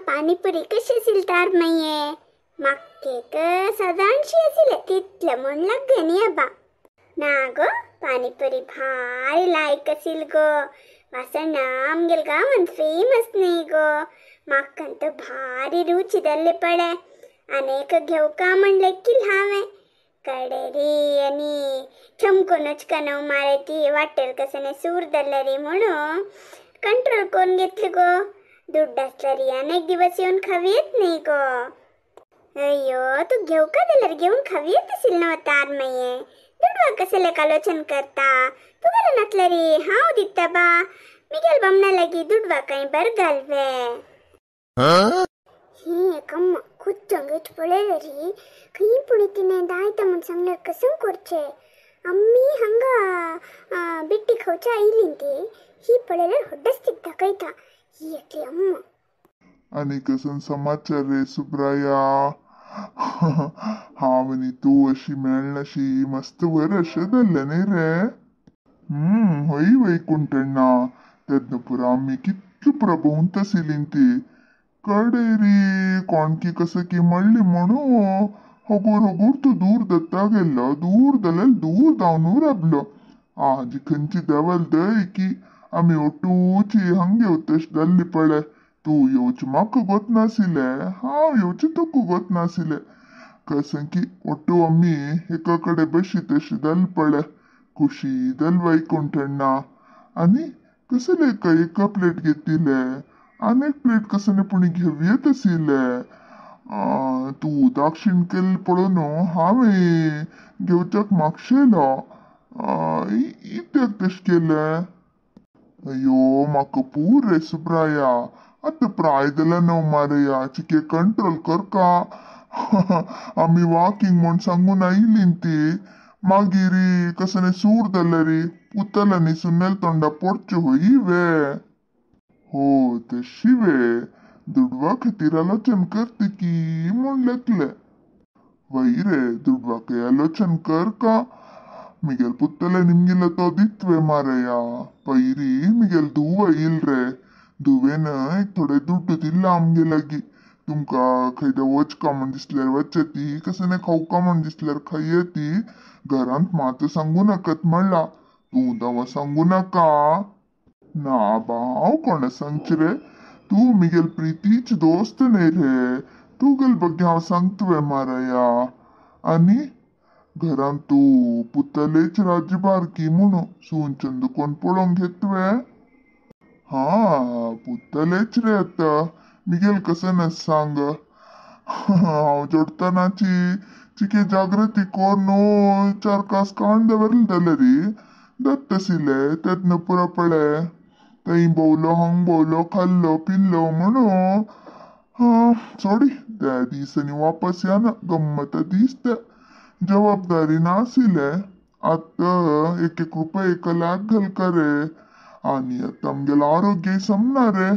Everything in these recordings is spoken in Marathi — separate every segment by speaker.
Speaker 1: पाणीपुरी कशी असेल तार माये मागके साधारणशी असेल तिथलं मन लागणी अबा ना गो पाणीपुरी भारी लायक असेल गो वासण आमगेल गावन फेमस नाही गो मागकंत भारी रुची दल्ले पडे अनेक घेऊ का म्हणले की हावे कडेरी आणि चमकोनच कनव मारे ती वाटेल कसने सूर दल्ला रे म्हणून कंट्रोल कोण घेतले गो दुड्ड असला रे अनेक दिवस येऊन खावी येत नाही गो अय्यो तू घेऊ का दल्ला घेऊन खावी येत असेल ना तार माये दुडवा कसले कालोचन करता तू घरा नटला रे हाव दित्ता बा मी गेल बमना लगी दुडवा काही बर घालवे हे कम खुद चंगेच पडे रे काही पुणे तिने दायता म्हण सांगल्यार कसं करचे अम्मी हंगा बिट्टी खवचा आईलिंते ही पडेल्यार ಹೊಡ್ಡಸ್ತಿದ್ದ ಕೈತಾ ही एकली अम्मा
Speaker 2: आणि कसन समाचार रे सुब्राया हा म्हणी तू अशी मेळनाशी मस्त वर्षदल्ले न्ही रे होई वैकुंठण्णा तेदन पुरा आम्ही कितली प्रभवंत आशिल्ली ती कडेरी कोणकी कसं की म्हणली म्हणू हगूर हगूर तू दूर दत्ता गेल्लो दूर जाल्यार दूर जावनू राबलो जी खंयची देवल दय की आमी ओटूची हंगे उतश जाल्ली पडे तू येवची म्हाका गोत नाशिल्ले हांव येवची तुका गोत नाशिल्ले कशें की ओटू आमी एका कडेन बशी तशी जाल्ली पडे खुशी जाल वैकुंठण्णा आनी कसले एका प्लेट घेतिले आनी एक प्लेट कसने पुणी घेवयेत आशिल्ले तू दाक्षिण केल्ले पळोवन हांवें घेवच्याक मागशेलो इत्याक तशें केलें अयो म्हाका पूर रे सुब्राया आतां प्राय जाल्यार न्हू मारया चिके कंट्रोल कर का आमी वॉकिंग म्हूण सांगून आयिल्ली ती मागीर कसने सूर जाले रे उतला न्हिसून नेल तोंडा पडचे होई वे हो तशी वे दुडवा खातीर आलोचन करते की म्हूण लेकले वय रे दुडवाके आलोचन कर का मिगेल पुत्तले निमगेलो तो दित्वे मारया पैरी मिगेल धुव येईल रे धुवेन एक थोडे दुड्ड दिल्ला आमगे लागी तुमका खंयदा वचका म्हण दिसल्यार वचती कसने खावका म्हण दिसल्यार खायती घरांत मात सांगू नाकात म्हणला तू दावा सांगू नाका ना बा हांव कोणा सांगचे रे तू मिगेल प्रितीच दोस्त न्ही रे तू गेल बगे हांव सांगतवे मारया आनी घरांत तू पुतलेच राज्यभार की म्हणू सून चंद कोण पळोवंक घेतवे पुतलेच रे आता मिगेल कसं सांग हांव जोडटनाची चिके जागृती कोर न्हू 4 कास काण दवरले जाल्यार रे दत्त आशिल्ले तेदन पुरो पळे थंय भोवलो हांग भोवलो खाल्लो पिल्लो म्हणू सोडी त्या दिसांनी वापस येना गम्मत दीस ते जबाबदारी नाशिल्ले आतां एक रुपया एका लाख घाल का रे आनी आतां आमगेलें आरोग्य समना रे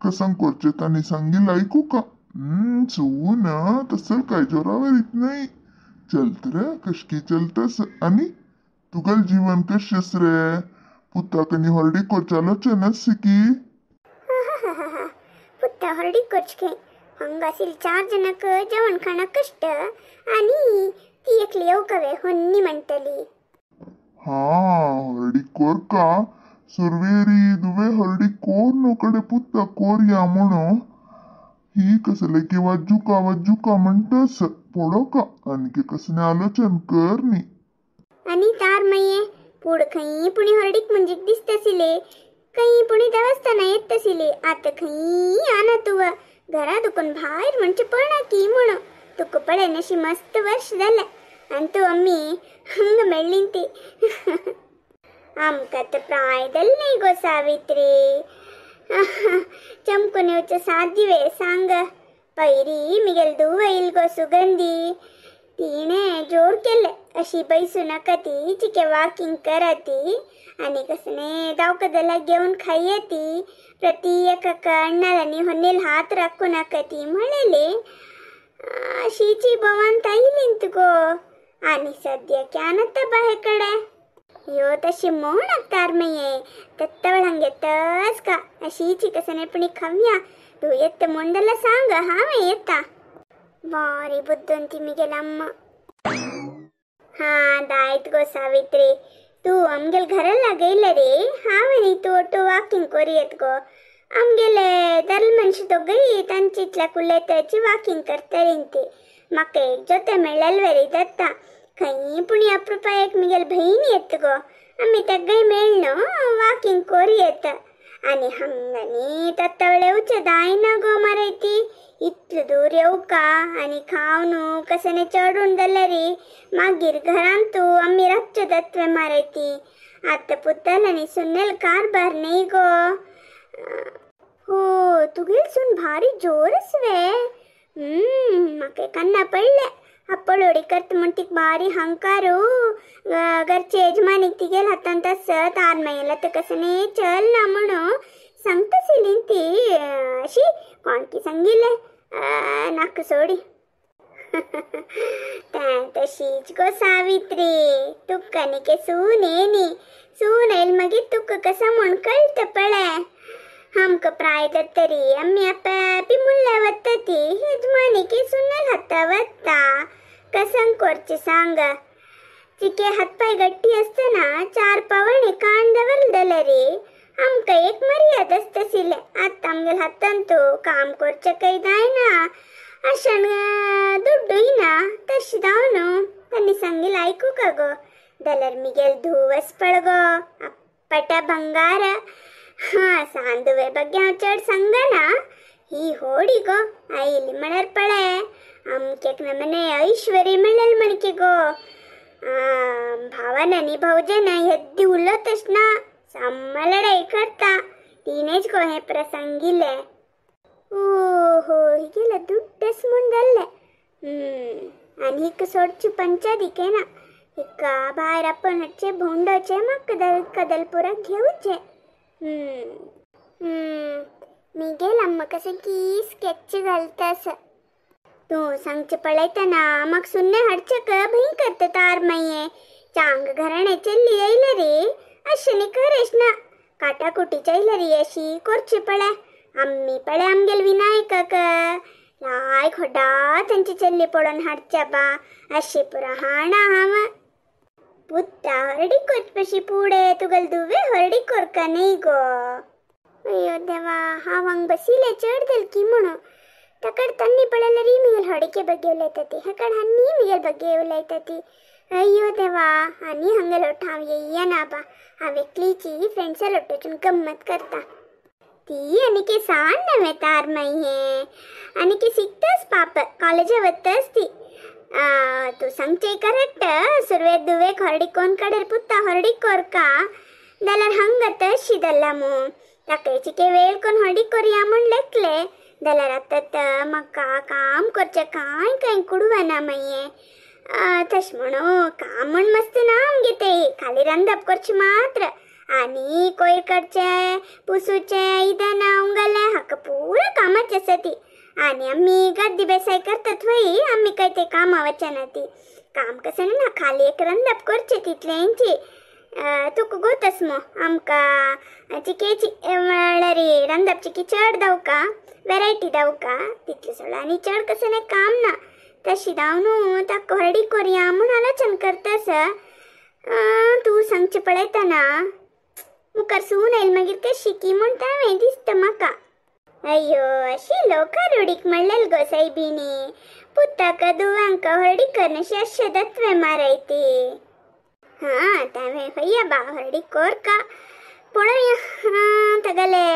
Speaker 2: कसं करचें तांणी सांगिल्लें आयकू का सून तसल काय जोरावरीत नाही चलत रे कशकी चलतस आनी तुगेल जीवन कशेंस रे पुत्ताकनी हॉलिडे करचालोचें नासी की
Speaker 1: पुत्ता हॉलिडे करचके हंगासील 4 जणांक जेवण खाणा कष्ट आणि ती एकली येवकावे होन्नी म्हणटली
Speaker 2: हॉलिडे कोर का सुरवेरी दुवे हॉलिडे कोर नो कडे पुत्ता कोरया म्हणू ही कसले की वाजूका म्हणटस पडो का आणखी कसने आलोचन कर नी
Speaker 1: आणि तार माये पुढ खंय पुणी हॉलिडेक म्हणजे दिसतसिले खंय पुणी देवस्थाना येतसिले आता खंय आना तुवा घरा दुकान भायर म्हणजे पळना की म्हणू तुका पळे नशी मस्त वर्ष झाले आणि तू अम्मी हंग मेळ्ळी ती आमकां तर प्राय दल नाही गो सावित्री चमकून येवचें साध्य वे सांग पैरी मिगेल धुव येईल गो सुगंधी तिने जोर केले अशी बैसू नका ती चिके वॉकिंग करा ती आणि कसने दावकदला घेऊन खाय ती प्रति एका अण्णालानी होन्नेल हात राखू नका ती म्हणले अशीची भवंत आयली गो आणि सध्या क्यानत बाहेकडे यो तशी मोहन तार मये तत्तवळ हंगे तस का अशीची कसने पण खव्या तू येत म्हणलं सांग हांवें येता वारे बुद्धंती मिगेलम्मा हा दायत गो सावित्री तू आमगेल घराला गेल रे हांवें तू ऑटो वाकिंग कोरियत गो आमगेले दल मनुष्य दोगई तांचितल्या कुल्लेताची वाकिंग करता ती म्हाका एक जोते मेळ्ळेल वेरी दत्ता खंय पुणी अप्रूपा एक मिगेल बहीण येत गो आमी तेगय मेळ्ळो वाकिंग कोरियत आनी हंगानी तत्तवळे उचे दायना गो माराय ती इतलो दूर येऊ का आनी खाव न्हू कसने चढून जाल्यारी मागीर घरान तू आमी रातच्यो दत्वे माराय ती आतां पुतल आनी सुन्नेल कारबार न्ही गो हो तुगेल सून भारी जोरस वे म्हाका कन्ना पडले अप्पळोडी करता म्हणटीक भारी हंकारू घरचे यजमानीक तिगेल हातान तस तार मायला तर कसने चल ना म्हणून सांगतासिली ती अशी कोणकी सांगिले नाक सोडी तशीच गो सावित्री तुका नी के सून येनी सून येल मागीर तुका कसा म्हण कळत पळे हमक प्राय तरी आम्ही आपी मुल्ला वत्ता ती यजमानी की सुन्नल हाता वत्ता कसं करचे सांग तिके हातपाय गट्टी असतना 4 पावणे कान दवरदले रे आमका एक मर्याद असतसिले आता आमगेल हातान तो काम करचे काही जायना अशान दुड्डू ना तशी जावनो त्यांनी सांगील ऐकू का गो दलर मिगेल धुवस पळ गो पटा भंगार हा सांदुवे ಬಗ್ಗೆ चढ सांगना ही होडी गो आईली म्हणर पळे आमकेक नमने ऐश्वरी मिळेल म्हणके गो भावाना नी भाऊजेना हेद्दी उलतच ना लढाई करता तिनेच गो हे प्रसंगिले हो हिगेला दुड्डस म्हूण जाल्ले आनी हिक सोडची पंचादिके ना हिका भायर आपण हटचे भोंडोचे म्हाका कदलपुराक घेवचे मिगेल अम्मा कसे की स्केच घालतास तू सांगचे पळयतना मग सुन्ने हाडचक भई करता तार माये चांग घराणे चल्ली येईल रे अशेने करेश ना काटाकुटीच्या येईल रे अशी करची पळे आम्ही पळे आमगेल विनायकाक लाय खोडा त्यांची चल्ली पडून हाडच्या बा अशी पुरा हाणा हाव पुत्ता हरडी कोचपशी पुढे तुगल दुवे हरडी कोरका नाही गो अयो देवा हावांग बसीले चढदेल की म्हणू तकड तन्नी पडले री मिगेल हडीके ಬಗ್ಗೆ उलयतती हकड हन्नी मिगेल ಬಗ್ಗೆ उलयतती अयो देवा आणि हंगल ओठाव येना बा हावेकलीची फ्रेंड्स लोटचून गम्मत करता ती आणि के सान नवे तार माई है आणि के शिकतास पाप कॉलेज वत्तास ती तू सांगचे करेक्ट सुरवे दुवे हरडी कोण कडेर पुत्ता हरडी कोरका दलर हंगत शिदल्लामु ताकेची के वेळ कोण हरडी कोरिया म्हण लेखले दलर आतात मका काम करचे काय कुडवाना माये तश म्हणो काम म्हण मस्त ना आमगे ते खाली रंदप करची मात्र आणि कोयर करचे पुसूचे इदना उंगले हक पूरा कामाचे असती आणि आम्ही गद्दी बेसाय करतात वय आम्ही काय ते कामावचे ना ती काम कसं ना खाली एक रंदप करचे तितल्यांची तुक गोतस मो आमका चिकेची रे रंदप चिकी चढ दाव का व्हेरायटी दाव का तितले सोडा आणि चढ कसं नाही काम ना तशी दावनू त्या हरडी कोरिया म्हणून आलोचन करतस तू सांगचे पळयतना मुखार सून येईल मागीर कशी की म्हणता हांवें दिसता म्हाका अय्यो अशी लोका रुडीक म्हणलेल गो सायबीनी पुत्ताक दुवांक हरडी करनशी अशें दत्वे मारायती हा तांवें खंय बा हरडी कोर का पळोवया तगले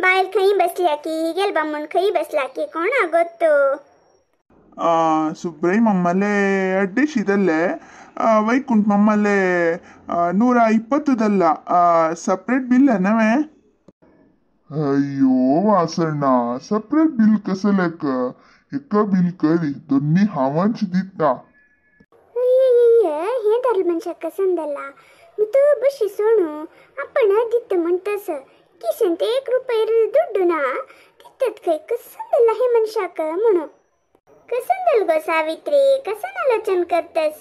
Speaker 1: बायल खंय बसल्या की गेल बा म्हूण खंय बसला की कोणा गोत्तो
Speaker 2: ಸುಬ್ರೈ ಮಮ್ಮಲೆ ಅಡ್ಡಿಸಿದಲ್ಲೇ ವೈಕುಂಠ ಮಮ್ಮಲೆ 120ದಲ್ಲ ಸಪ್ರೇಟ್ ಬಿಲ್ ನವೆ अयो वासण्णा सपरेट बिल कसं लेक एका बिल करी दोन्ही हावांच दिता
Speaker 1: हे धरल मनशा कसंदला मी तो बशी सोणू आपण दित म्हणतस किशन ते 1 रुपये दुड्डू ना तिथत काही कसंदला हे मनशाक म्हणू कसंदल गो सावित्री कसं आलोचन करतस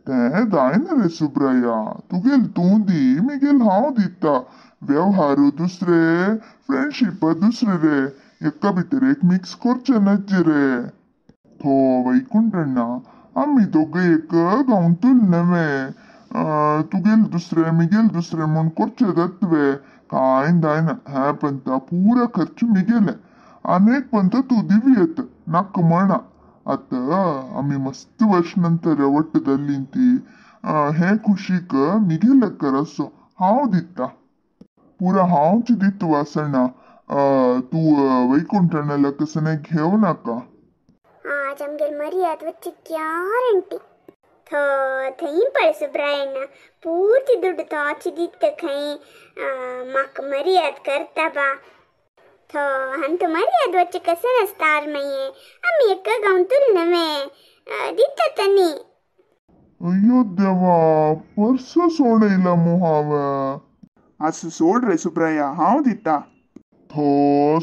Speaker 2: ते जायना रे सुब्राया तुगेल तू दी मिगेल हांव दिता व्यवहार दुसरे फ्रेंडशिप दुसरे रे एका भितर एक मिक्स करचे नसचे रे थो वैकुंठण्णा आम्ही दोघे एक गावून तुल नवे तू गेल दुसरे मी गेल दुसरे म्हणून करचे दत्वे काय दायना ह्या पंत पूरा खर्च मी गेले अनेक पंत तू दिवी येत नाक म्हणा आता आम्ही मस्त वर्ष नंतर ಒಟ್ಟದಲ್ಲಿ हे खुशीक मी गेले करसो हाव दिता पुरा हावची दित वासना तू वैकुंठण्याला कसने घेऊ नका
Speaker 1: आज आमगेर मर्याद वच्चे ग्यारंटी थो थई पळ सुब्रायಣ್ಣ पूर्ति दुड्ಡು ताची दित्त खई माक मर्याद करता बा थो हंत मर्याद वच्चे कसन स्टार मये आम्ही एक गाऊन तुल नवे दित्त तनी
Speaker 2: अयो देवा पर्स सोडयला मोहाव
Speaker 3: असं सोड रे सुब्राया हाव दिता
Speaker 2: थो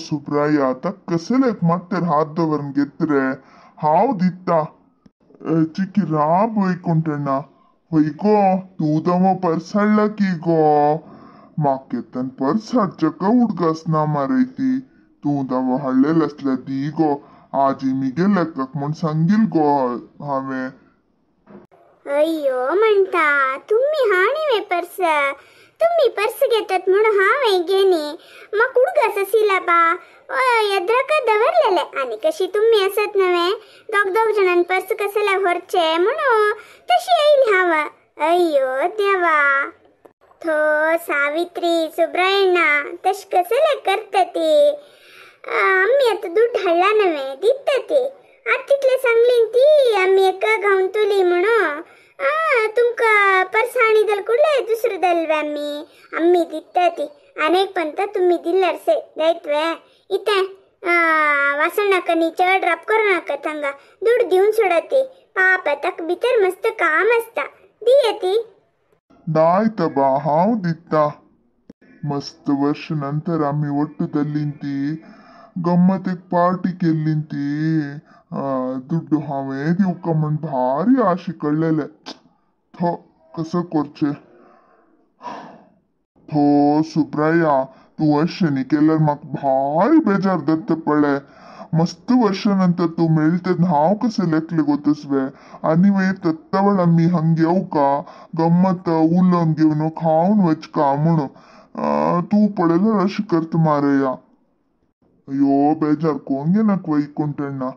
Speaker 2: सुब्राया आता कसलेक मात्तर हात दवरून घेत रे हाव दिता चिकी राब वैकुंठण्णा होय गो तू दमो पर्स हाडला की गो माकेतन पर्स हाडचक उडगस ना मारयती तू दमो हाडलेल असल्या दी गो आजी मी गेले म्हण सांगील गो हांवें
Speaker 1: अय्यो म्हणता तुम्ही हाणीवे पर्स तुम्ही पर्स घेतात म्हणून हांवें घेनी मग उडगस आशिला बा यद्रक दवरलेले आणि कशी तुम्ही असत नव्हे दोग जणांन पर्स कसले व्हरचे म्हणून तशी येईल हाव अय्यो देवा थो सावित्री सुब्रायण्णा तश कसले करता ती आम्ही आता दूध हाडला नव्हे दिता ती आता तितले सांगलीन ती आम्ही एक गाऊन तुली म्हणून तुमका पर्स हाणी दल कुठले दुसरे दलवे आम्ही दिता ती अनेक पंत तुम्ही दिल्लर से दैत्वे इथे वासण नका नी चढ राप करू नका थंगा दूध देऊन सोडती पाप तक भीतर मस्त काम असता दिये ती
Speaker 2: नायत बा हाव दिता मस्त वर्ष नंतर आम्ही ಒಟ್ಟದಲ್ಲಿ गम्मत एक पार्टी केली दुड्डू हांवें दिवका म्हण भारी आशे कळलेले थो कसं करचे थो सुब्राया तू अशें केल्यार म्हाका भारी बेजार दत्त पडले मस्त वर्षानंतर तू मेळते हांव कसे लेखले गोतसवे आनी वे तत्तवळ आम्ही हंगे येवका गम्मत उलोवन घेवन खावन वचका म्हणून तू पळयल्यार अशें करता मारया अयो बेजार कोण घेनाक वैकुंठण्णा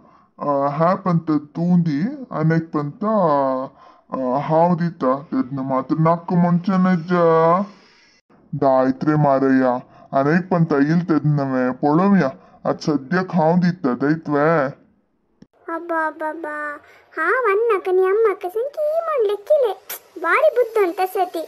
Speaker 2: ह्या पंत तू दी अनेक पंत हांव दिता तेदना मात्र नाक म्हणचे नज दायत रे मारया अनेक पंत येईल तेदना नवे पळोवया आज सद्याक हांव दिता दैत्वे
Speaker 1: अब्बा बाबा हांव अन्नाक नी अम्माक संकी म्हणले किले बारी बुद्ध तसती